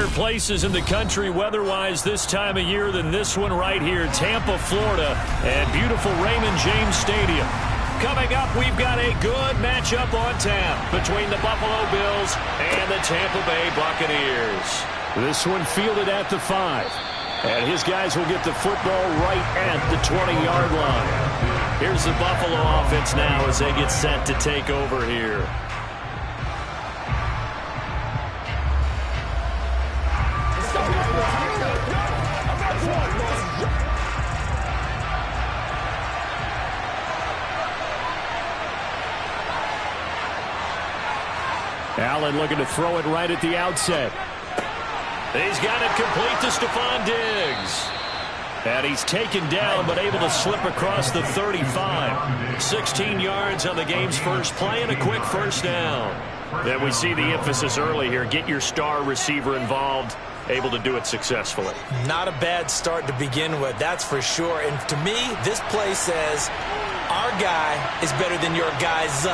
Better places in the country weather-wise this time of year than this one right here, Tampa, Florida, at beautiful Raymond James Stadium. Coming up, we've got a good matchup on tap between the Buffalo Bills and the Tampa Bay Buccaneers. This one fielded at the 5. And his guys will get the football right at the 20-yard line. Here's the Buffalo offense now as they get set to take over here. Allen looking to throw it right at the outset. He's got it complete to Stephon Diggs. And he's taken down but able to slip across the 35. 16 yards on the game's first play and a quick first down. Then we see the emphasis early here. Get your star receiver involved. Able to do it successfully. Not a bad start to begin with, that's for sure. And to me, this play says our guy is better than your guys.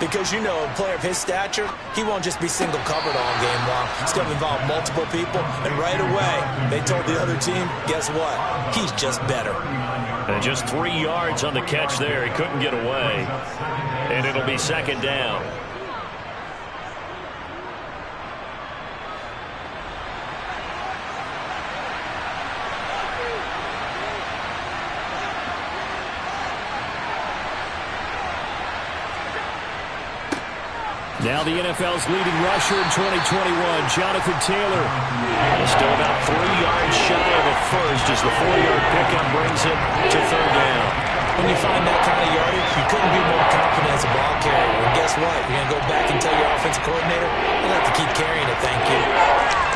Because, you know, a player of his stature, he won't just be single covered all game long. It's going to involve multiple people. And right away, they told the other team, guess what? He's just better. And just 3 yards on the catch there. He couldn't get away. And it'll be second down. Now the NFL's leading rusher in 2021, Jonathan Taylor. Still about 3 yards shy of a first as the 4-yard pickup brings him to third down. When you find that kind of yardage, you couldn't be more confident as a ball carrier. And guess what? You're going to go back and tell your offensive coordinator, you'll have to keep carrying it, thank you.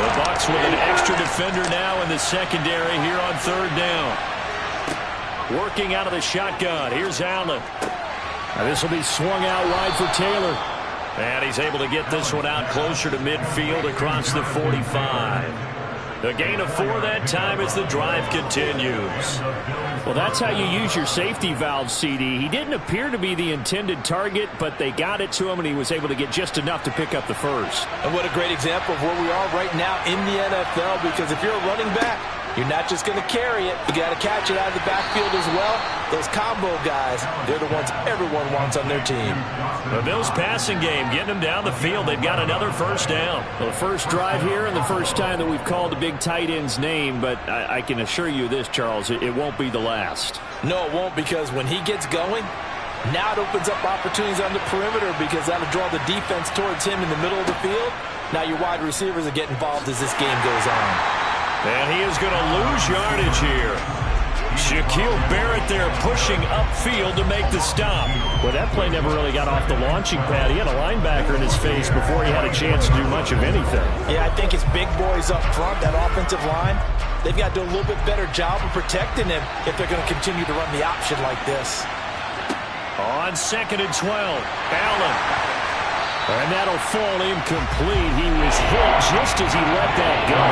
The Bucs with an extra defender now in the secondary here on third down. Working out of the shotgun. Here's Allen. Now this will be swung out wide for Taylor. And he's able to get this one out closer to midfield across the 45. A gain of 4 that time as the drive continues. Well, that's how you use your safety valve, CD. He didn't appear to be the intended target, but they got it to him, and he was able to get just enough to pick up the first. And what a great example of where we are right now in the NFL, because if you're a running back, you're not just going to carry it. You got to catch it out of the backfield as well. Those combo guys, they're the ones everyone wants on their team. The Bills passing game, getting them down the field. They've got another first down. The first drive here and the first time that we've called a big tight end's name, but I can assure you this, Charles, it won't be the last. No, it won't, because when he gets going, now it opens up opportunities on the perimeter because that'll draw the defense towards him in the middle of the field. Now your wide receivers will get involved as this game goes on. And he is going to lose yardage here. Shaquille Barrett there pushing upfield to make the stop. Well, that play never really got off the launching pad. He had a linebacker in his face before he had a chance to do much of anything. Yeah, I think it's big boys up front, that offensive line. They've got to do a little bit better job of protecting him if they're going to continue to run the option like this. On 2nd and 12, Allen. And that'll fall incomplete. He was hit just as he let that go.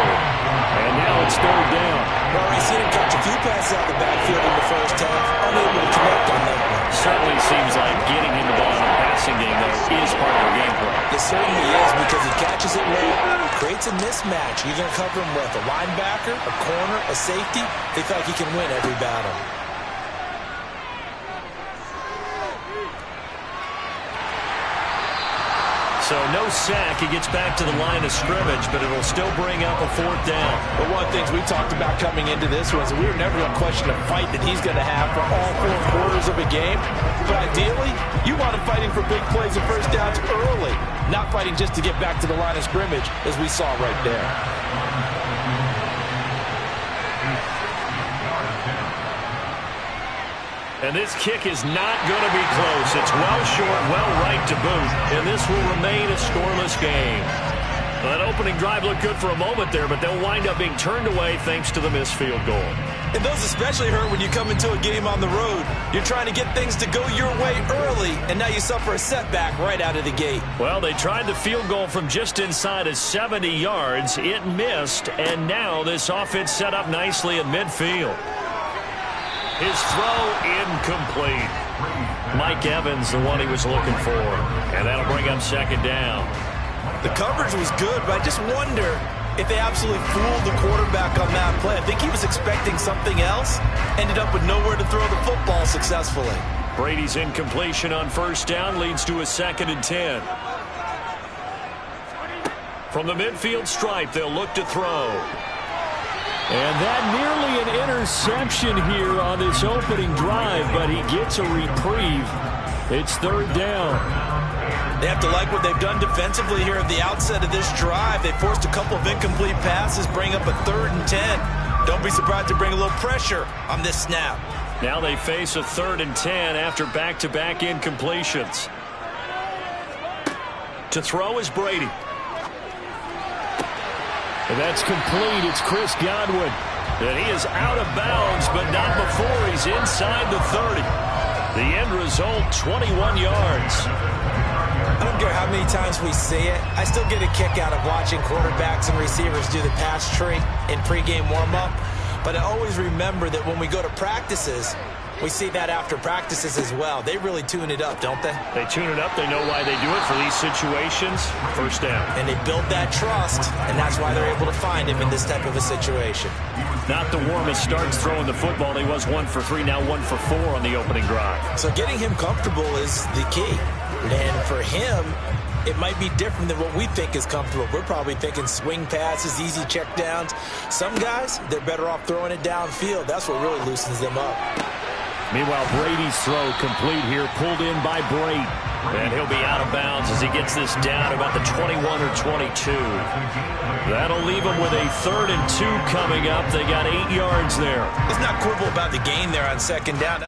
And now it's third down. We've already seen him catch a few passes out of the backfield in the first half. Unable to connect on that one. Certainly seems like getting him the ball in the passing game, though, is part of their game plan. It certainly is, because he catches it late, creates a mismatch. You're going to cover him with a linebacker, a corner, a safety. They feel like he can win every battle. So no sack. He gets back to the line of scrimmage, but it'll still bring up a fourth down. But one of the things we talked about coming into this was we were never going to question the fight that he's going to have for all 4 quarters of a game. But ideally, you want him fighting for big plays and first downs early, not fighting just to get back to the line of scrimmage, as we saw right there. And this kick is not going to be close. It's well short, well right to boot. And this will remain a scoreless game. That opening drive looked good for a moment there, but they'll wind up being turned away thanks to the missed field goal. And those especially hurt when you come into a game on the road. You're trying to get things to go your way early, and now you suffer a setback right out of the gate. Well, they tried the field goal from just inside of 70 yards. It missed, and now this offense set up nicely at midfield. His throw incomplete. Mike Evans, the one he was looking for. And that'll bring up second down. The coverage was good, but I just wonder if they absolutely fooled the quarterback on that play. I think he was expecting something else, ended up with nowhere to throw the football successfully. Brady's incompletion on first down leads to a 2nd and 10. From the midfield stripe, they'll look to throw. And that nearly an interception here on this opening drive, but he gets a reprieve. It's 3rd down. They have to like what they've done defensively here at the outset of this drive. They forced a couple of incomplete passes, bring up a 3rd and 10. Don't be surprised to bring a little pressure on this snap. Now they face a 3rd and 10 after back-to-back incompletions. To throw is Brady. And that's complete. It's Chris Godwin. And he is out of bounds, but not before he's inside the 30. The end result, 21 yards. I don't care how many times we see it. I still get a kick out of watching quarterbacks and receivers do the pass tree in pregame warm-up. But I always remember that when we go to practices, we see that after practices as well. They really tune it up, don't they? They tune it up. They know why they do it for these situations. First down. And they build that trust, and that's why they're able to find him in this type of a situation. Not the warmest starts throwing the football. He was 1 for 3, now 1 for 4 on the opening drive. So getting him comfortable is the key. And for him, it might be different than what we think is comfortable. We're probably thinking swing passes, easy check downs. Some guys, they're better off throwing it downfield. That's what really loosens them up. Meanwhile, Brady's throw complete here, pulled in by Brady. And he'll be out of bounds as he gets this down about the 21 or 22. That'll leave him with a 3rd and 2 coming up. They got 8 yards there. Let's not quibble about the gain there on 2nd down.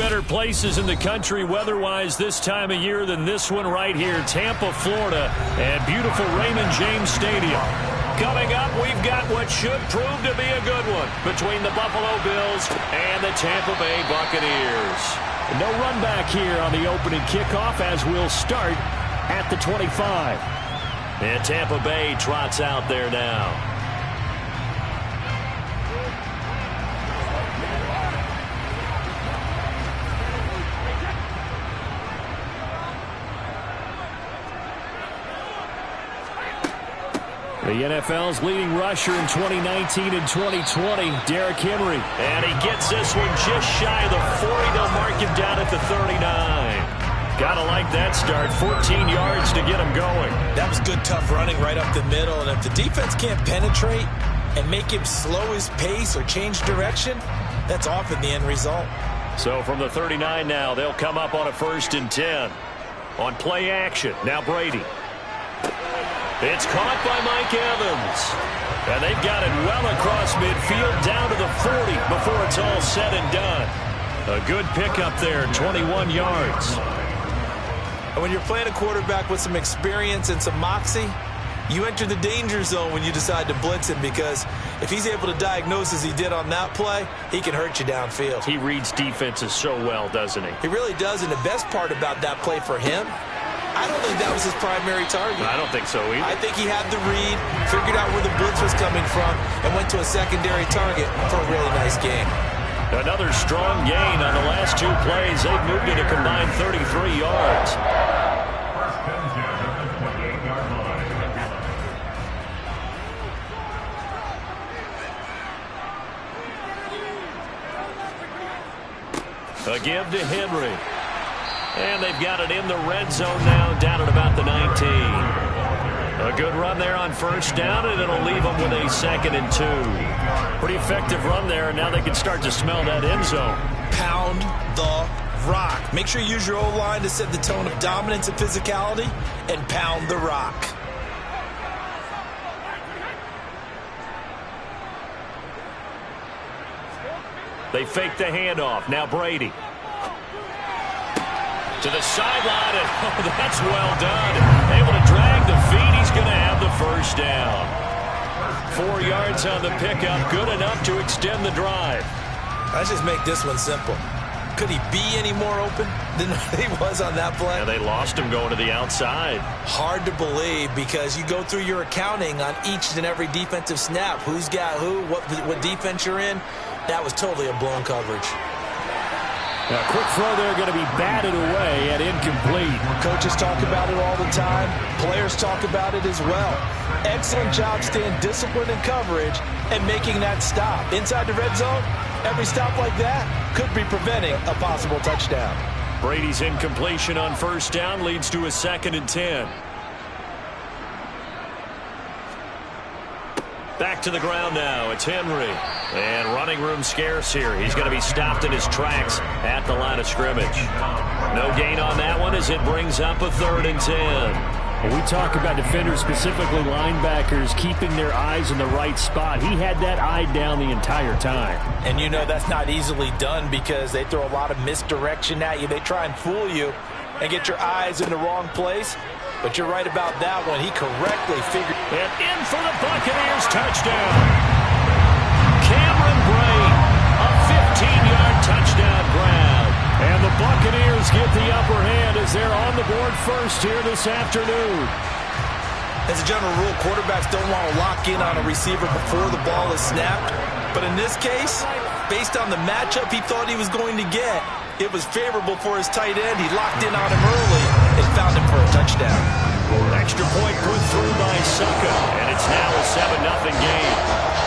better places in the country weather-wise this time of year than this one right here, Tampa, Florida, and beautiful Raymond James Stadium. Coming up, we've got what should prove to be a good one between the Buffalo Bills and the Tampa Bay Buccaneers. No run back here on the opening kickoff as we'll start at the 25. And Tampa Bay trots out there now. The NFL's leading rusher in 2019 and 2020, Derrick Henry. And he gets this one just shy of the 40. They'll mark him down at the 39. Gotta like that start. 14 yards to get him going. That was good, tough running right up the middle. And if the defense can't penetrate and make him slow his pace or change direction, that's often the end result. So from the 39 now, they'll come up on a 1st and 10. On play action, now Brady. It's caught by Mike Evans. And they've got it well across midfield down to the 40 before it's all said and done. A good pickup there, 21 yards. And when you're playing a quarterback with some experience and some moxie, you enter the danger zone when you decide to blitz him, because if he's able to diagnose as he did on that play, he can hurt you downfield. He reads defenses so well, doesn't he? He really does, and the best part about that play for him, I don't think that was his primary target. I don't think so either. I think he had the read, figured out where the blitz was coming from, and went to a secondary target for a really nice gain. Another strong gain on the last 2 plays. They've moved it a combined 33 yards. A give to Henry. And they've got it in the red zone now, down at about the 19. A good run there on 1st down, and it'll leave them with a 2nd and 2. Pretty effective run there, and now they can start to smell that end zone. Pound the rock. Make sure you use your O-line to set the tone of dominance and physicality, and pound the rock. They fake the handoff. Now Brady. To the sideline, and oh, that's well done. Able to drag the feet. He's going to have the 1st down. 4 yards on the pickup. Good enough to extend the drive. Let's just make this one simple. Could he be any more open than he was on that play? Yeah, they lost him going to the outside. Hard to believe, because you go through your accounting on each and every defensive snap. Who's got who, what defense you're in. That was totally a blown coverage. A quick throw there, going to be batted away and incomplete. Coaches talk about it all the time. Players talk about it as well. Excellent job staying disciplined in coverage and making that stop. Inside the red zone, every stop like that could be preventing a possible touchdown. Brady's incompletion on 1st down leads to a 2nd and 10. Back to the ground now. It's Henry. And running room scarce here. He's going to be stopped in his tracks at the line of scrimmage. No gain on that one as it brings up a 3rd and 10. When we talk about defenders, specifically linebackers, keeping their eyes in the right spot. He had that eye down the entire time. And you know that's not easily done, because they throw a lot of misdirection at you. They try and fool you and get your eyes in the wrong place. But you're right about that one. He correctly figured. And in for the Buccaneers touchdown. Cameron Brate, a 15-yard touchdown grab. And the Buccaneers get the upper hand as they're on the board first here this afternoon. As a general rule, quarterbacks don't want to lock in on a receiver before the ball is snapped. But in this case, based on the matchup he thought he was going to get, it was favorable for his tight end. He locked in on him early and found him for a touchdown. Extra point put through by Succa, and it's now a 7-0 game.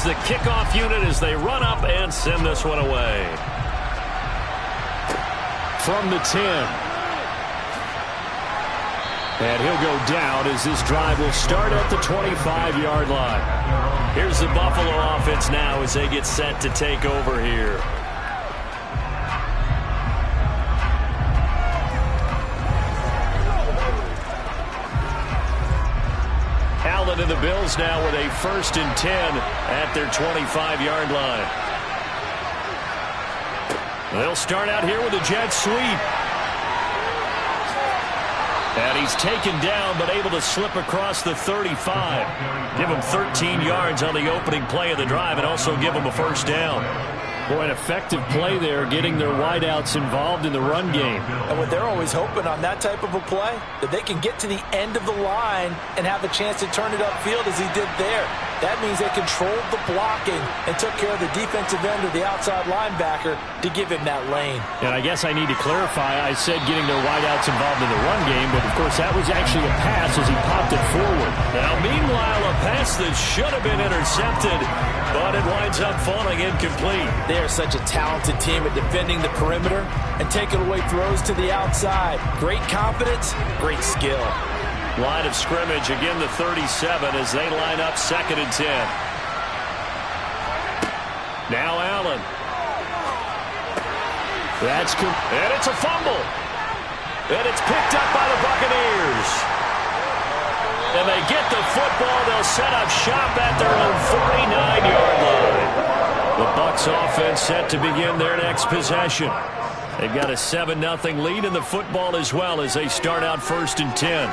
is the kickoff unit as they run up and send this one away. From the 10. And he'll go down as this drive will start at the 25-yard line. Here's the Buffalo offense now as they get set to take over here. Allen and the Bills now with a 1st and 10 at their 25-yard line. They'll start out here with a jet sweep. And he's taken down but able to slip across the 35. Give him 13 yards on the opening play of the drive and also give him a 1st down. Boy, an effective play there, getting their wideouts involved in the run game. And what they're always hoping on that type of a play, that they can get to the end of the line and have a chance to turn it upfield as he did there. That means they controlled the blocking and took care of the defensive end or the outside linebacker to give him that lane. And I guess I need to clarify, I said getting their wideouts involved in the run game, but of course that was actually a pass as he popped it forward. Now meanwhile, a pass that should have been intercepted, but it winds up falling incomplete. They are such a talented team at defending the perimeter and taking away throws to the outside. Great confidence, great skill. Line of scrimmage, again the 37 as they line up 2nd and 10. Now Allen. And it's a fumble. And it's picked up by the Buccaneers. And they get the football. They'll set up shop at their own 49-yard line. The Bucs offense set to begin their next possession. They've got a 7-0 lead in the football as well as they start out 1st and 10.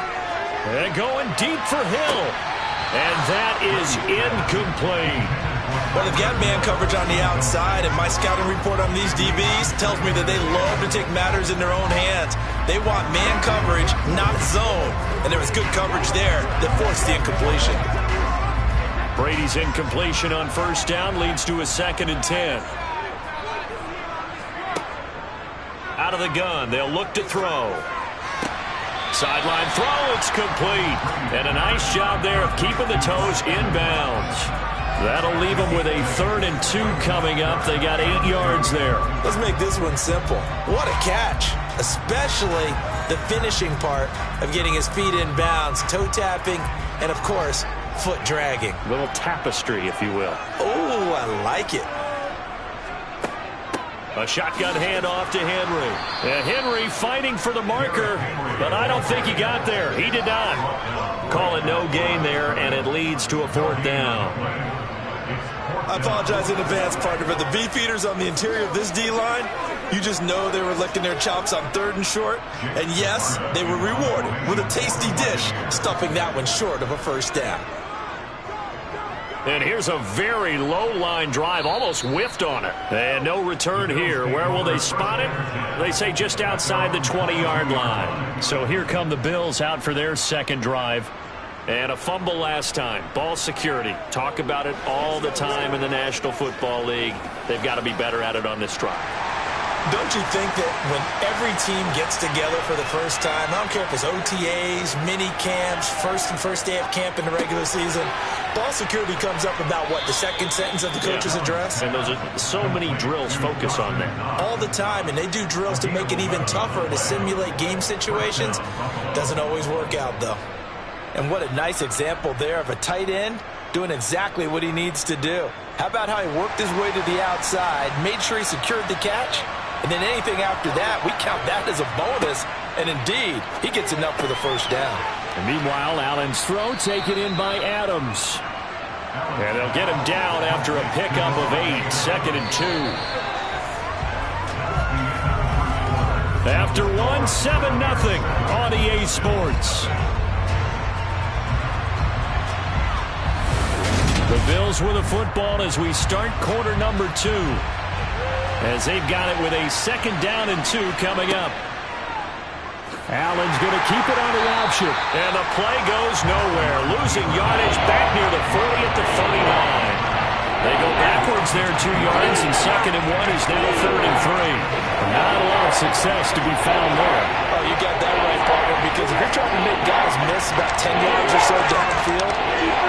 And going deep for Hill. And that is incomplete. Well, they've got man coverage on the outside, and my scouting report on these DBs tells me that they love to take matters in their own hands. They want man coverage, not zone. And there was good coverage there that forced the incompletion. Brady's incompletion on 1st down leads to a 2nd and 10. Out of the gun, they'll look to throw. Sideline throw, it's complete. And a nice job there of keeping the toes inbounds. That'll leave them with a 3rd and 2 coming up. They got 8 yards there. Let's make this one simple. What a catch, especially the finishing part of getting his feet in bounds, toe tapping, and of course, foot dragging. A little tapestry, if you will. Oh, I like it. A shotgun handoff to Henry. And Henry fighting for the marker, but I don't think he got there. He did not. Call it no gain there, and it leads to a 4th down. I apologize in advance, partner, but the beefeaters on the interior of this D-line, you just know they were licking their chops on 3rd and short. And yes, they were rewarded with a tasty dish, stuffing that one short of a 1st down. And here's a very low-line drive, almost whiffed on it. And no return here. Where will they spot it? They say just outside the 20-yard line. So here come the Bills out for their 2nd drive. And a fumble last time. Ball security. Talk about it all the time in the National Football League. They've got to be better at it on this drive. Don't you think that when every team gets together for the first time, I don't care if it's OTAs, mini camps, first day of camp in the regular season, ball security comes up about what, the 2nd sentence of the coach's address? And those are so many drills focus on that. All the time, and they do drills to make it even tougher to simulate game situations. Doesn't always work out, though. And what a nice example there of a tight end doing exactly what he needs to do. How about how he worked his way to the outside, made sure he secured the catch, and then anything after that, we count that as a bonus. And indeed, he gets enough for the 1st down. And meanwhile, Allen's throw taken in by Adams. And they'll get him down after a pickup of 8, 2nd and 2. After 1, 7-0 on EA Sports. The Bills with a football as we start quarter number 2. As they've got it with a 2nd down and 2 coming up. Allen's going to keep it on the option. And the play goes nowhere. Losing yardage back near the 40 at the 49. They go backwards there 2 yards, and 2nd and 1 is now 3rd and 3. Not a lot of success to be found there. Oh, you got that right, partner, because if you're trying to make guys miss about 10 yards or so downfield,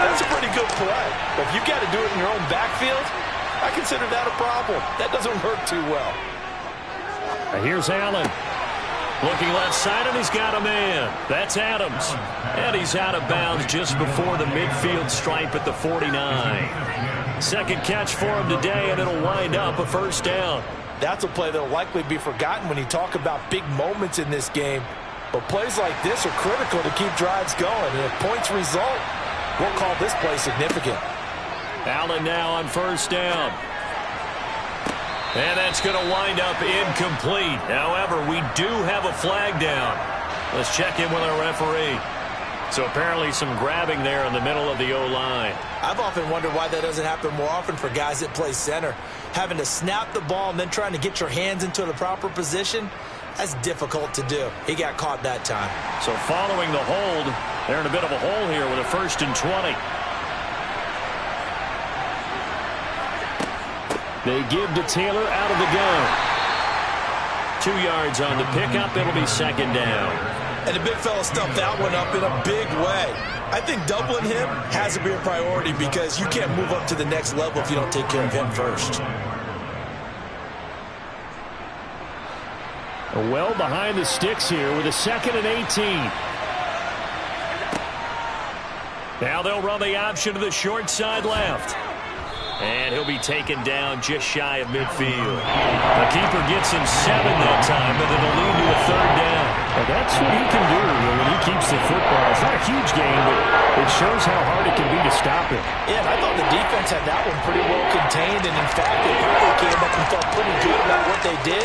that's a pretty good play. But if you've got to do it in your own backfield, I consider that a problem. That doesn't work too well. Here's Allen. Looking left side, and he's got a man. That's Adams. And he's out of bounds just before the midfield stripe at the 49. Second catch for him today, and it'll wind up a 1st down. That's a play that will likely be forgotten when you talk about big moments in this game. But plays like this are critical to keep drives going. And if points result, we'll call this play significant. Allen now on 1st down. And that's going to wind up incomplete. However, we do have a flag down. Let's check in with our referee. So apparently some grabbing there in the middle of the O-line. I've often wondered why that doesn't happen more often for guys that play center. Having to snap the ball and then trying to get your hands into the proper position, that's difficult to do. He got caught that time. So following the hold, they're in a bit of a hole here with a 1st and 20. They give to Taylor out of the gun. 2 yards on the pickup. It'll be 2nd down. And the big fella stuffed that one up in a big way. I think doubling him has to be a priority because you can't move up to the next level if you don't take care of him first. Well behind the sticks here with a 2nd and 18. Now they'll run the option to the short side left. And he'll be taken down just shy of midfield. The keeper gets him 7 that time, but it'll lead to a 3rd down. Well, that's what he can do when he keeps the football. It's not a huge game, but it shows how hard it can be to stop him. Yeah, and I thought the defense had that one pretty well contained, and in fact, they probably came up and felt pretty good about what they did.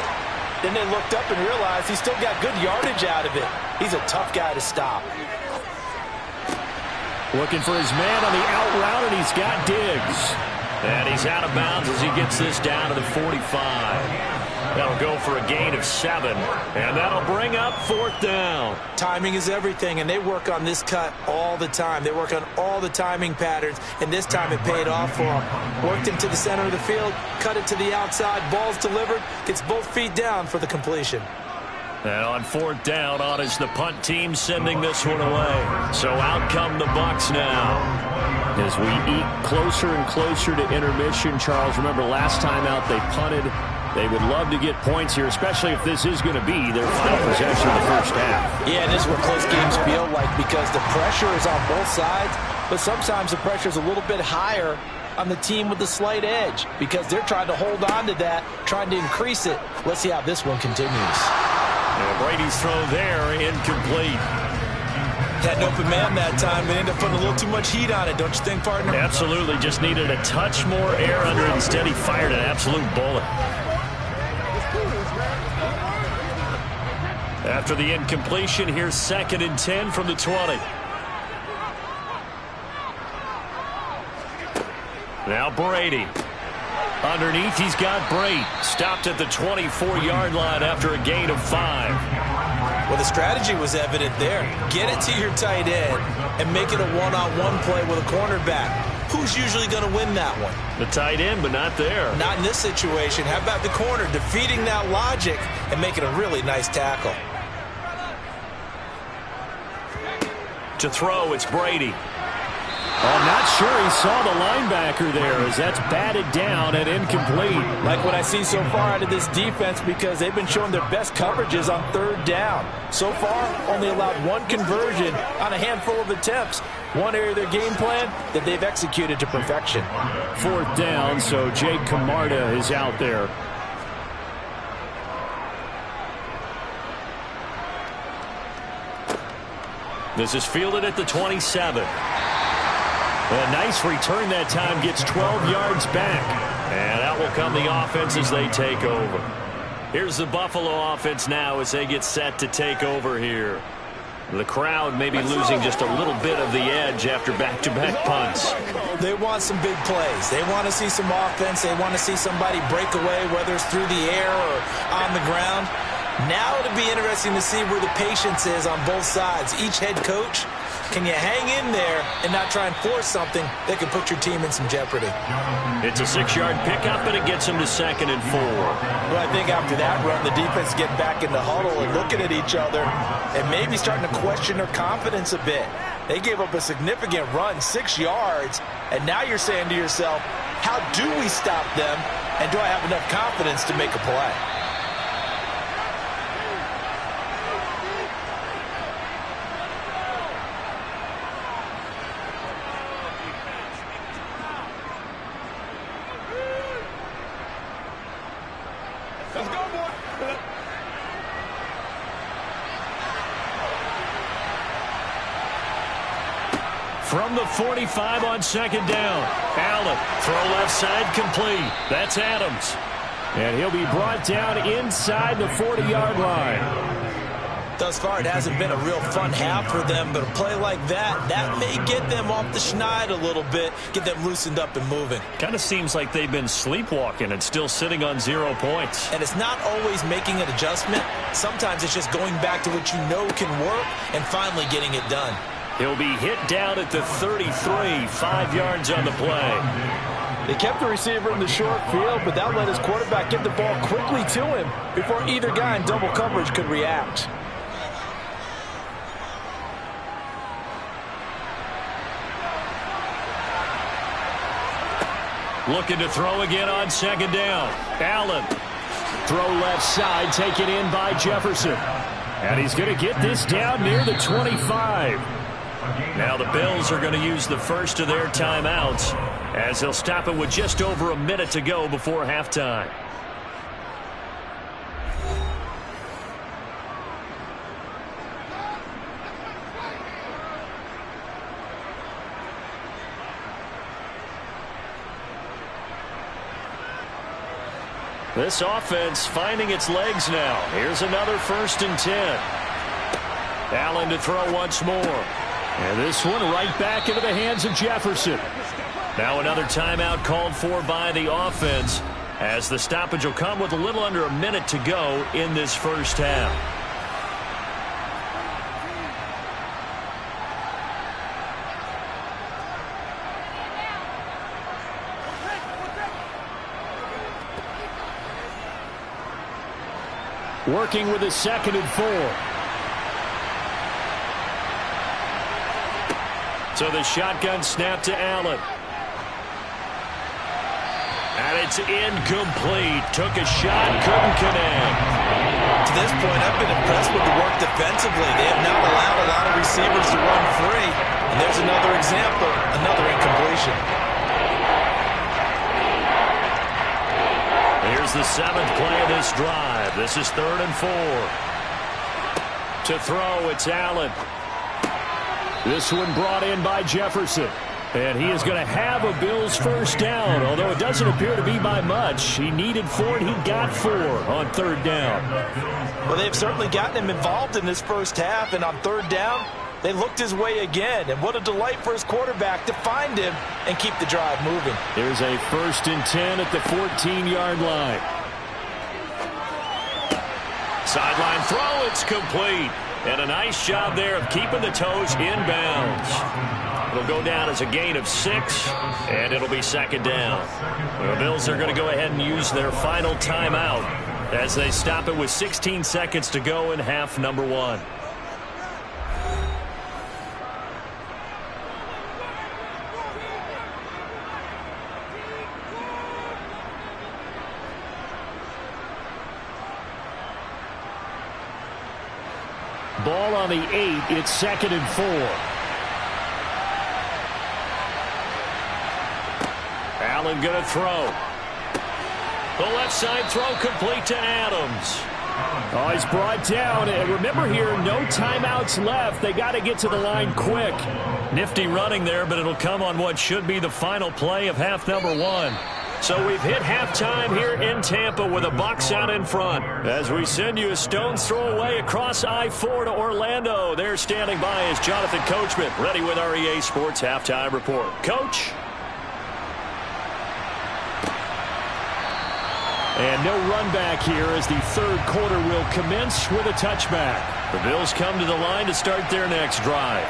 Then they looked up and realized he still got good yardage out of it. He's a tough guy to stop. Looking for his man on the out route, and he's got Diggs. And he's out of bounds as he gets this down to the 45. That'll go for a gain of 7. And that'll bring up 4th down. Timing is everything, and they work on this cut all the time. They work on all the timing patterns, and this time it paid off for them. Worked into the center of the field, cut it to the outside, ball's delivered, gets both feet down for the completion. And on 4th down, on is the punt team sending this one away. So out come the Bucs now. As we eat closer and closer to intermission, Charles, remember last time out they punted. They would love to get points here, especially if this is going to be their final possession of the 1st half. Yeah, and this is what close games feel like because the pressure is on both sides, but sometimes the pressure is a little bit higher on the team with the slight edge because they're trying to hold on to that, trying to increase it. Let's see how this one continues. And Brady's throw there, incomplete. Had an open man that time, but ended up putting a little too much heat on it, don't you think, partner? Absolutely, just needed a touch more air under it. Instead, he fired an absolute bullet. After the incompletion, here's 2nd and 10 from the 20. Now Brady. Underneath, he's got Brate. Stopped at the 24-yard line after a gain of 5. Well, the strategy was evident there. Get it to your tight end and make it a one-on-one play with a cornerback. Who's usually going to win that one? The tight end, but not there. Not in this situation. How about the corner defeating that logic and making a really nice tackle? To throw, it's Brady. I'm not sure he saw the linebacker there as that's batted down and incomplete. Like what I see so far out of this defense because they've been showing their best coverages on 3rd down. So far, only allowed 1 conversion on a handful of attempts. One area of their game plan that they've executed to perfection. 4th down, so Jake Camarda is out there. This is fielded at the 27. A nice return that time, gets 12 yards back. And out will come the offense as they take over. Here's the Buffalo offense now as they get set to take over here. The crowd may be losing just a little bit of the edge after back-to-back punts. They want some big plays. They want to see some offense. They want to see somebody break away, whether it's through the air or on the ground. Now it'll be interesting to see where the patience is on both sides. Each head coach, can you hang in there and not try and force something that could put your team in some jeopardy? It's a 6-yard pickup, and it gets them to 2nd and 4. Well, I think after that run, the defense getting back in the huddle and looking at each other and maybe starting to question their confidence a bit. They gave up a significant run, 6 yards, and now you're saying to yourself, how do we stop them, and do I have enough confidence to make a play? Let's go, boy. From the 45 on 2nd down. Allen, throw left side, complete. That's Adams. And he'll be brought down inside the 40-yard line. Thus far, it hasn't been a real fun half for them, but a play like that may get them off the schneid a little bit, get them loosened up and moving. Kind of seems like they've been sleepwalking and still sitting on 0 points. And it's not always making an adjustment. Sometimes it's just going back to what you know can work and finally getting it done. He'll be hit down at the 33, 5 yards on the play. They kept the receiver in the short field, but that let his quarterback get the ball quickly to him before either guy in double coverage could react. Looking to throw again on 2nd down. Allen. Throw left side, taken in by Jefferson. And he's going to get this down near the 25. Now the Bills are going to use the first of their timeouts as they'll stop it with just over a minute to go before halftime. This offense finding its legs now. Here's another 1st and 10. Allen to throw once more. And this one right back into the hands of Jefferson. Now another timeout called for by the offense as the stoppage will come with a little under a minute to go in this first half. Working with a 2nd and 4. So the shotgun snap to Allen. And it's incomplete. Took a shot, couldn't connect. To this point, I've been impressed with the work defensively. They have not allowed a lot of receivers to run free. And there's another example, another incompletion. Here's the 7th play of this drive. This is 3rd and 4. To throw, it's Allen. This one brought in by Jefferson. And he is going to have a Bills first down, although it doesn't appear to be by much. He needed 4, and he got 4 on 3rd down. Well, they've certainly gotten him involved in this first half, and on 3rd down, they looked his way again. And what a delight for his quarterback to find him and keep the drive moving. There's a 1st and 10 at the 14-yard line. Sideline throw, it's complete. And a nice job there of keeping the toes inbounds. It'll go down as a gain of 6, and it'll be 2nd down. The Bills are going to go ahead and use their final timeout as they stop it with 16 seconds to go in half number 1. Ball on the 8. It's 2nd and 4. Allen going to throw. The left side throw complete to Adams. Oh, he's brought down. And remember here, no timeouts left. They got to get to the line quick. Nifty running there, but it'll come on what should be the final play of half number 1. So we've hit halftime here in Tampa with a box out in front. As we send you a stone's throw away across I-4 to Orlando. There standing by is Jonathan Coachman, ready with our EA Sports Halftime Report. Coach? And no run back here as the third quarter will commence with a touchback. The Bills come to the line to start their next drive.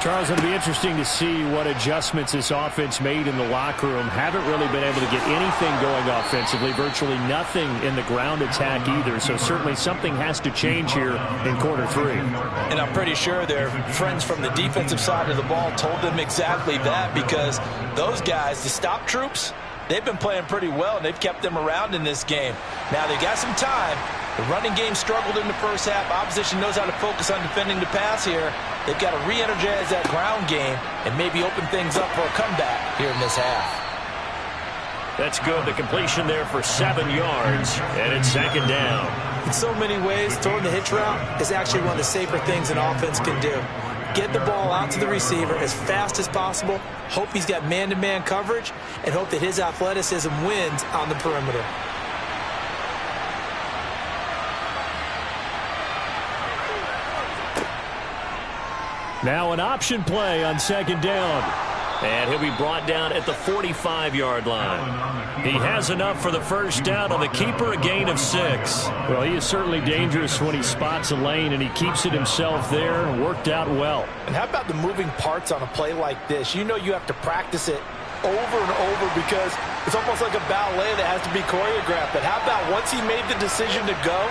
Charles, it'll be interesting to see what adjustments this offense made in the locker room. Haven't really been able to get anything going offensively. Virtually nothing in the ground attack either. So certainly something has to change here in quarter three. And I'm pretty sure their friends from the defensive side of the ball told them exactly that, because those guys, the stop troops, they've been playing pretty well, and they've kept them around in this game. Now, they got some time. The running game struggled in the first half. Opposition knows how to focus on defending the pass here. They've got to re-energize that ground game and maybe open things up for a comeback here in this half. That's good. The completion there for 7 yards, and it's second down. In so many ways, throwing the hitch route is actually one of the safer things an offense can do. Get the ball out to the receiver as fast as possible, hope he's got man-to-man coverage, and hope that his athleticism wins on the perimeter. Now an option play on second down. And he'll be brought down at the 45-yard line. He has enough for the first down on the keeper, a gain of 6. Well, he is certainly dangerous when he spots a lane, and he keeps it himself there. Worked out well. And how about the moving parts on a play like this? You know you have to practice it over and over because it's almost like a ballet that has to be choreographed. But how about once he made the decision to go,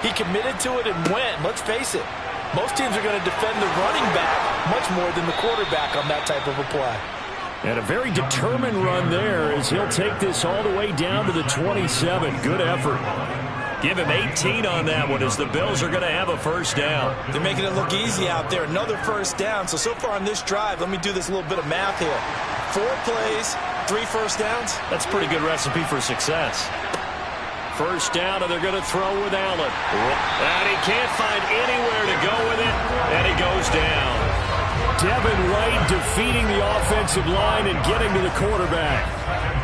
he committed to it and went. Let's face it. Most teams are going to defend the running back much more than the quarterback on that type of a play. And a very determined run there as he'll take this all the way down to the 27. Good effort. Give him 18 on that one as the Bills are going to have a first down. They're making it look easy out there. Another first down. So far on this drive, let me do this little bit of math here. 4 plays, 3 first downs. That's a pretty good recipe for success. First down, and they're going to throw with Allen. And he can't find anywhere to go with it, and he goes down. Devin Wright defeating the offensive line and getting to the quarterback.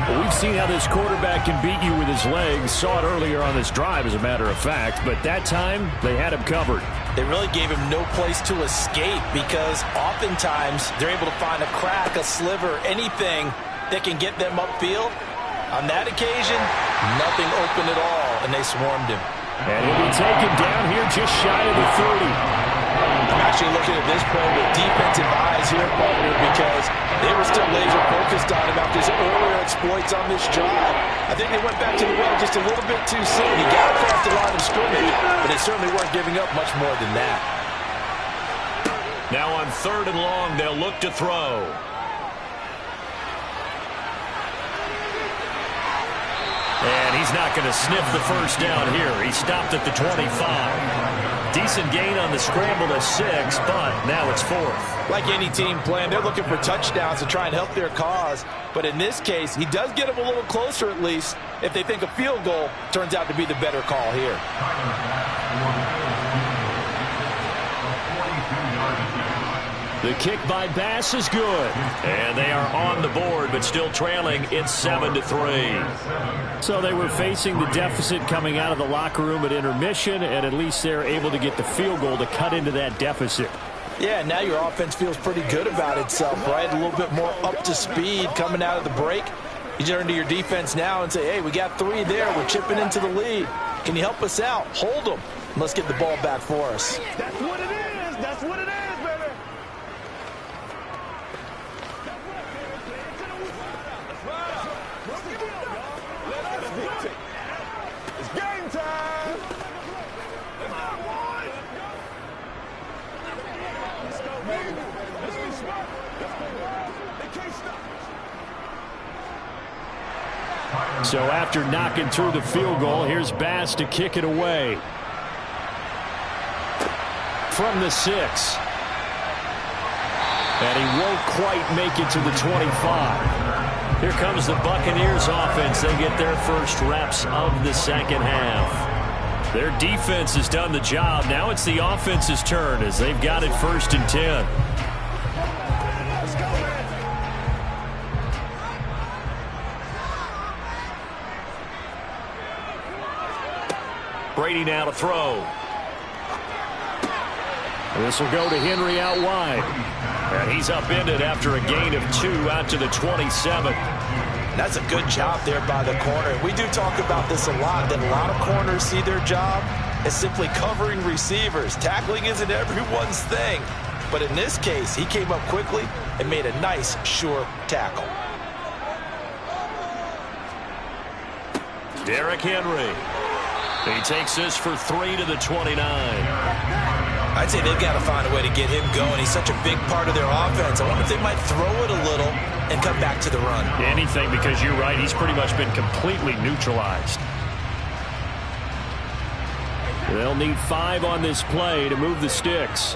Well, we've seen how this quarterback can beat you with his legs. Saw it earlier on this drive, as a matter of fact. But that time, they had him covered. They really gave him no place to escape because oftentimes they're able to find a crack, a sliver, anything that can get them upfield. On that occasion, nothing open at all, and they swarmed him. And he'll be taken down here just shy of the 30. I'm actually looking at this play with defensive eyes here, partner, because they were still laser focused on him after his earlier exploits on this drive. I think they went back to the well just a little bit too soon. He got across the line of scrimmage, but they certainly weren't giving up much more than that. Now on 3rd and long, they'll look to throw. And he's not going to sniff the first down here. He stopped at the 25. Decent gain on the scramble to 6, but now it's 4th. Like any team playing, they're looking for touchdowns to try and help their cause. But in this case, he does get them a little closer at least if they think a field goal turns out to be the better call here. The kick by Bass is good. And they are on the board, but still trailing. It's 7-3. So they were facing the deficit coming out of the locker room at intermission, and at least they're able to get the field goal to cut into that deficit. Yeah, now your offense feels pretty good about itself, right? A little bit more up to speed coming out of the break. You turn to your defense now and say, hey, we got 3 there. We're chipping into the lead. Can you help us out? Hold them. Let's get the ball back for us. That's what it is. That's what it is, baby. It's game time. Come on, boys. Let's go, baby. Let's be smart. Let's go, boys. They can't stop us. So after knocking through the field goal, here's Bass to kick it away. From the 6. And he won't quite make it to the 25. Here comes the Buccaneers offense. They get their first reps of the second half. Their defense has done the job. Now it's the offense's turn as they've got it 1st and 10. Let's go, man. Brady now to throw. This will go to Henry out wide. And he's upended after a gain of 2 out to the 27. That's a good job there by the corner. We do talk about this a lot, that a lot of corners see their job as simply covering receivers. Tackling isn't everyone's thing. But in this case, he came up quickly and made a nice, sure tackle. Derrick Henry. He takes this for 3 to the 29. I'd say they've got to find a way to get him going. He's such a big part of their offense. I wonder if they might throw it a little and come back to the run. Anything, because you're right. He's pretty much been completely neutralized. They'll need 5 on this play to move the sticks.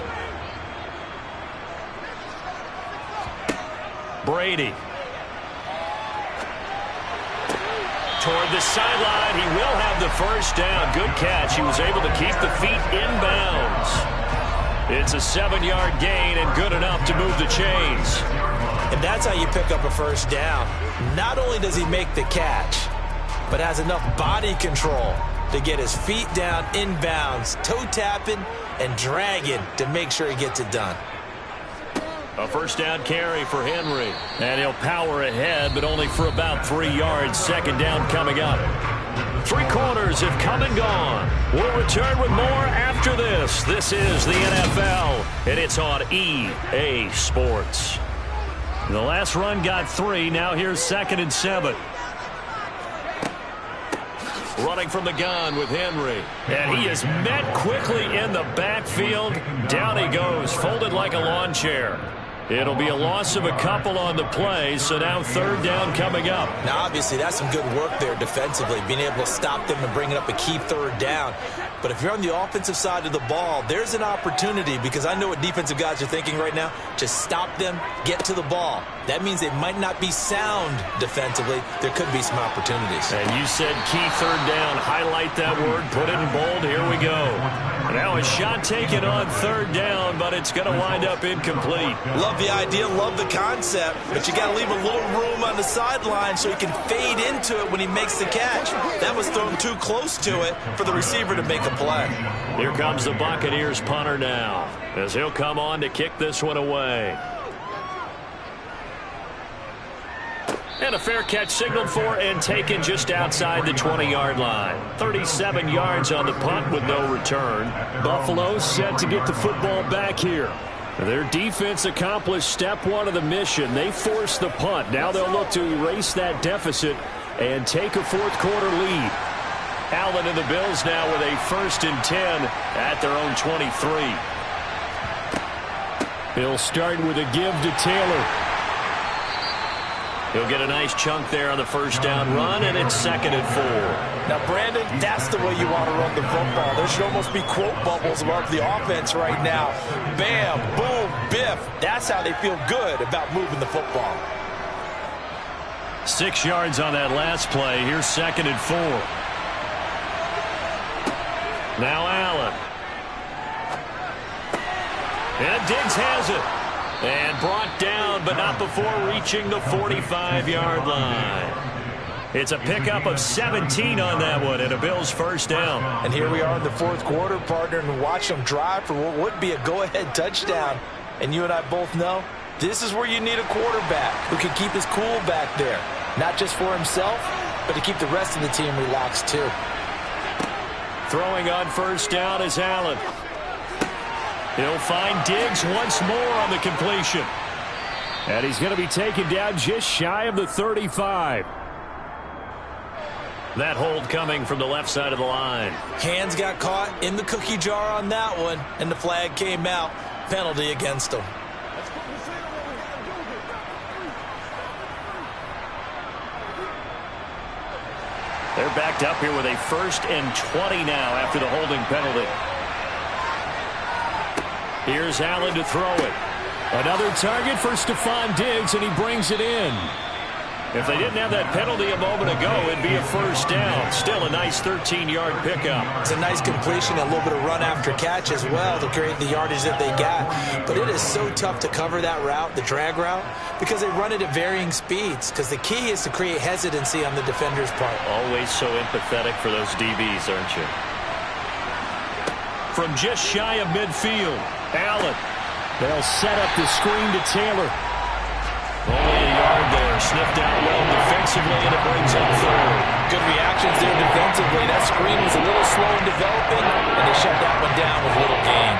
Brady. Toward the sideline. He will have the first down. Good catch. He was able to keep the feet in bounds. It's a 7-yard gain and good enough to move the chains. And that's how you pick up a first down. Not only does he make the catch, but has enough body control to get his feet down in bounds, toe tapping and dragging to make sure he gets it done. A first down carry for Henry. And he'll power ahead, but only for about 3 yards. Second down coming up. 3 quarters have come and gone. We'll return with more after this. This is the NFL, and it's on EA Sports. The last run got 3. Now here's 2nd and 7. Running from the gun with Henry. And he is met quickly in the backfield. Down he goes, folded like a lawn chair. It'll be a loss of a couple on the play, so now 3rd down coming up. Now, obviously, that's some good work there defensively, being able to stop them and bringing up a key 3rd down. But if you're on the offensive side of the ball, there's an opportunity, because I know what defensive guys are thinking right now. Just stop them, get to the ball. That means they might not be sound defensively. There could be some opportunities. And you said key 3rd down. Highlight that word. Put it in bold. Here we go. Now a shot taken on 3rd down, but it's going to wind up incomplete. Love the idea, love the concept, but you got to leave a little room on the sideline so he can fade into it when he makes the catch. That was thrown too close to it for the receiver to make a play. Here comes the Buccaneers punter now, as he'll come on to kick this one away. And a fair catch signaled for and taken just outside the 20-yard line. 37 yards on the punt with no return. Buffalo set to get the football back here. Their defense accomplished step 1 of the mission. They forced the punt. Now they'll look to erase that deficit and take a 4th quarter lead. Allen and the Bills now with a 1st and 10 at their own 23. He'll start with a give to Taylor. He'll get a nice chunk there on the first down run, and it's 2nd and 4. Now, Brandon, that's the way you want to run the football. There should almost be quote bubbles about the offense right now. Bam, boom, biff. That's how they feel good about moving the football. 6 yards on that last play. Here's 2nd and 4. Now Allen. And Diggs has it. And brought down, but not before reaching the 45-yard line. It's a pickup of 17 on that one, and a Bills first down. And here we are in the 4th quarter, partner, and watch them drive for what would be a go-ahead touchdown. And you and I both know this is where you need a quarterback who can keep his cool back there. Not just for himself, but to keep the rest of the team relaxed too. Throwing on first down is Allen. He'll find Diggs once more on the completion. And he's going to be taken down just shy of the 35. That hold coming from the left side of the line. Hands got caught in the cookie jar on that one, and the flag came out. Penalty against him. They're backed up here with a 1st and 20 now after the holding penalty. Here's Allen to throw it. Another target for Stephon Diggs, and he brings it in. If they didn't have that penalty a moment ago, it'd be a first down. Still a nice 13-yard pickup. It's a nice completion, a little bit of run after catch as well to create the yardage that they got. But it is so tough to cover that route, the drag route, because they run it at varying speeds. Because the key is to create hesitancy on the defender's part. Always so empathetic for those DBs, aren't you? From just shy of midfield, Allen. They'll set up the screen to Taylor. Only a yard yard there. Sniffed out well defensively, and it brings up third. Good reactions there defensively. That screen was a little slow in developing, and they shut that one down with little gain.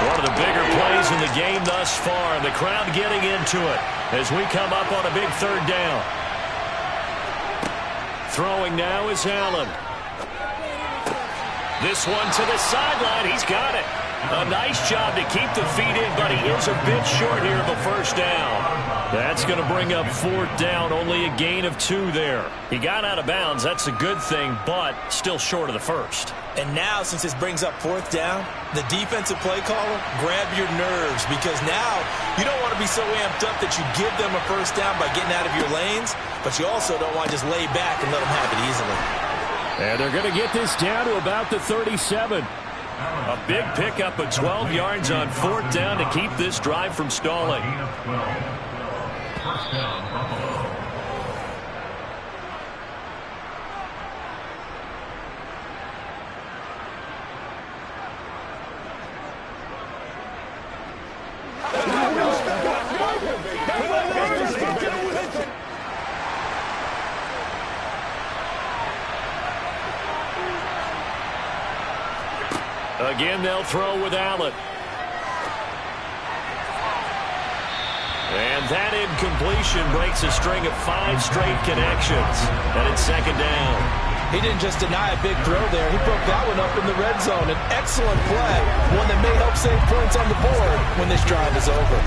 One of the bigger plays in the game thus far. The crowd getting into it as we come up on a big third down. Throwing now is Allen. This one to the sideline. He's got it. A nice job to keep the feet in, but he is a bit short here of a first down. That's going to bring up fourth down. Only a gain of 2 there. He got out of bounds. That's a good thing, but still short of the first. And now, since this brings up fourth down, the defensive play caller, grab your nerves, because now you don't want to be so amped up that you give them a first down by getting out of your lanes, but you also don't want to just lay back and let them have it easily. And they're going to get this down to about the 37. A big pickup of 12 yards on fourth down to keep this drive from stalling. Again, they'll throw with Allen. And that incompletion breaks a string of 5 straight connections. And it's second down. He didn't just deny a big throw there. He broke that one up in the red zone. An excellent play. One that may help save points on the board when this drive is over.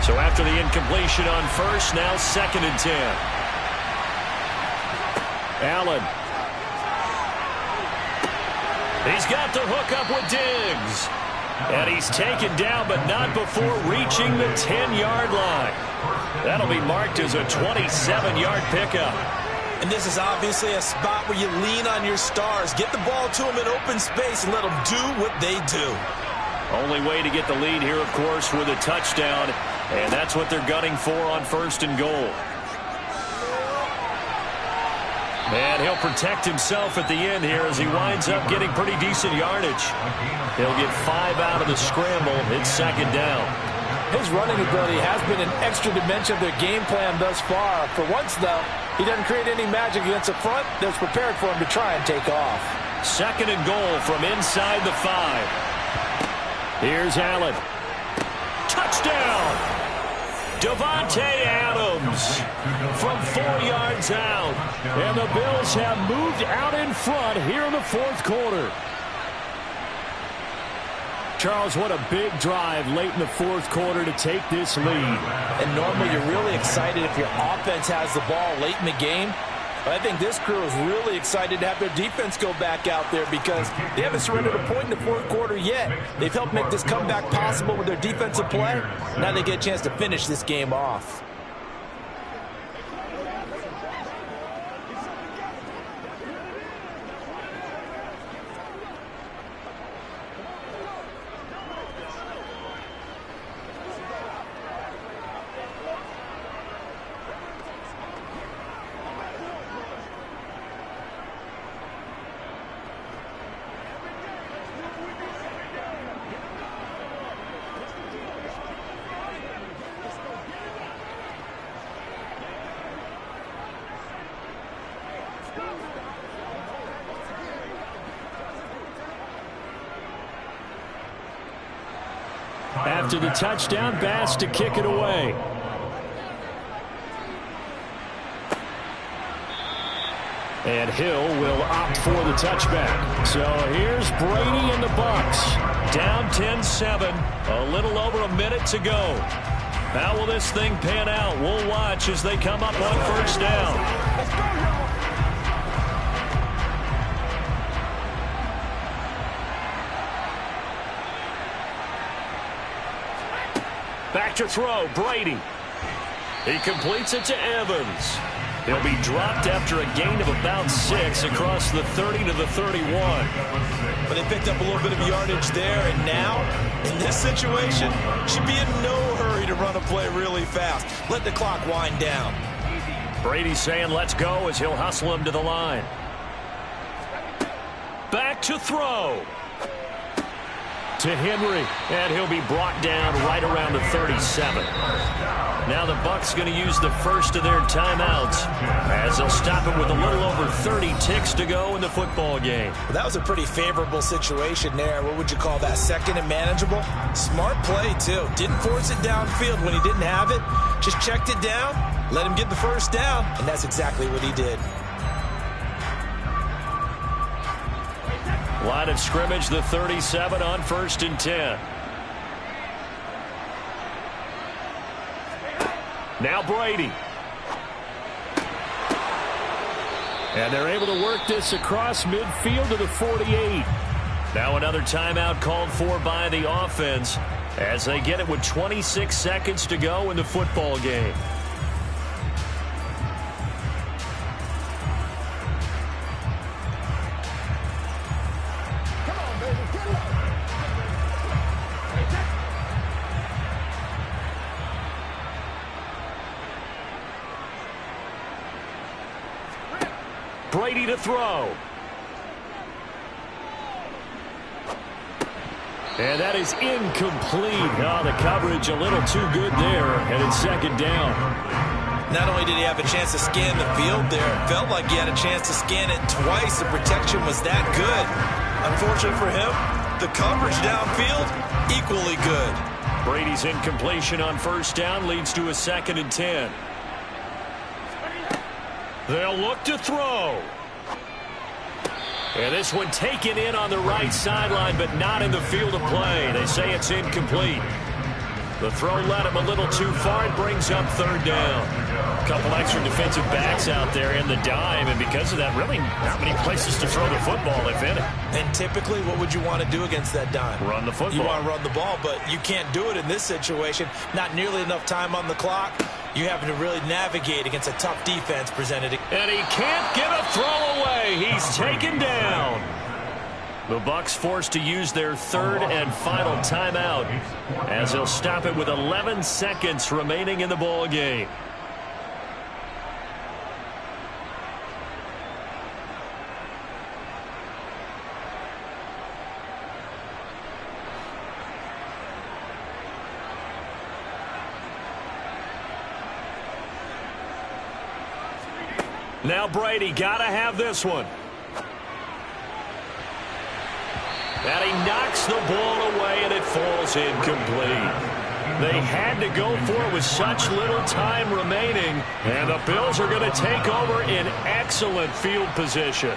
So after the incompletion on first, now second and 10. Allen. He's got the hook up with Diggs. And he's taken down, but not before reaching the 10-yard line. That'll be marked as a 27-yard pickup. And this is obviously a spot where you lean on your stars. Get the ball to them in open space and let them do what they do. Only way to get the lead here, of course, with a touchdown. And that's what they're gunning for on first and goal. And he'll protect himself at the end here as he winds up getting pretty decent yardage. He'll get 5 out of the scramble. It's second down. His running ability has been an extra dimension of their game plan thus far. For once, though, he doesn't create any magic against the front that's prepared for him to try and take off. Second and goal from inside the 5. Here's Allen. Touchdown! Davante Adams from 4 yards out. And the Bills have moved out in front here in the fourth quarter. Charles, what a big drive late in the fourth quarter to take this lead. And normally you're really excited if your offense has the ball late in the game. But I think this crew is really excited to have their defense go back out there because they haven't surrendered a point in the fourth quarter yet. They've helped make this comeback possible with their defensive play. Now they get a chance to finish this game off. After the touchdown, Bass to kick it away. And Hill will opt for the touchback. So here's Brady and the Bucs. Down 10-7. A little over a minute to go. How will this thing pan out? We'll watch as they come up on first down. Back to throw, Brady. He completes it to Evans. He'll be dropped after a gain of about 6 across the 30 to the 31. But they picked up a little bit of yardage there, and now, in this situation, should be in no hurry to run a play really fast. Let the clock wind down. Brady's saying let's go as he'll hustle him to the line. Back to throw. to Henry, and he'll be brought down right around the 37. Now the Bucs going to use the first of their timeouts as they'll stop it with a little over 30 ticks to go in the football game. Well, that was a pretty favorable situation there. What would you call that? Second and manageable? Smart play, too. Didn't force it downfield when he didn't have it. Just checked it down, let him get the first down, and that's exactly what he did. Line of scrimmage, the 37 on 1st and 10. Now Brady. And they're able to work this across midfield to the 48. Now another timeout called for by the offense as they get it with 26 seconds to go in the football game. Brady to throw. And that is incomplete. Oh, the coverage a little too good there, and it's second down. Not only did he have a chance to scan the field there, it felt like he had a chance to scan it twice. The protection was that good. Unfortunately for him, the coverage downfield, equally good. Brady's incompletion on 1st down leads to a 2nd and 10. They'll look to throw. And this one taken in on the right sideline, but not in the field of play. They say it's incomplete. The throw led him a little too far. It brings up 3rd down. A couple extra defensive backs out there in the dime, and because of that, really not many places to throw the football, if any. And typically, what would you want to do against that dime? Run the football. You want to run the ball, but you can't do it in this situation. Not nearly enough time on the clock. You have to really navigate against a tough defense presented. And he can't get a throw away. He's taken down. The Bucs forced to use their 3rd and final timeout as they'll stop it with 11 seconds remaining in the ball game. Now Brady, gotta have this one. And he knocks the ball away, and it falls incomplete. They had to go for it with such little time remaining, and the Bills are going to take over in excellent field position.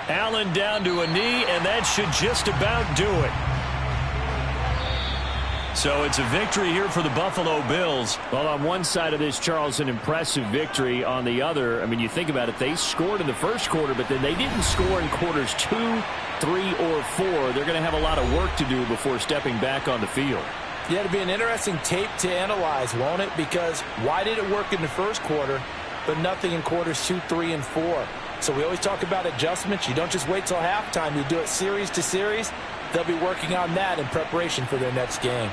Allen down to a knee, and that should just about do it. So it's a victory here for the Buffalo Bills. Well, on one side of this, Charles, an impressive victory. On the other, I mean, you think about it, they scored in the first quarter, but then they didn't score in quarters 2, 3, or 4. They're going to have a lot of work to do before stepping back on the field. Yeah, it'll be an interesting tape to analyze, won't it? Because why did it work in the first quarter, but nothing in quarters 2, 3, and 4? So we always talk about adjustments. You don't just wait till halftime. You do it series to series. They'll be working on that in preparation for their next game.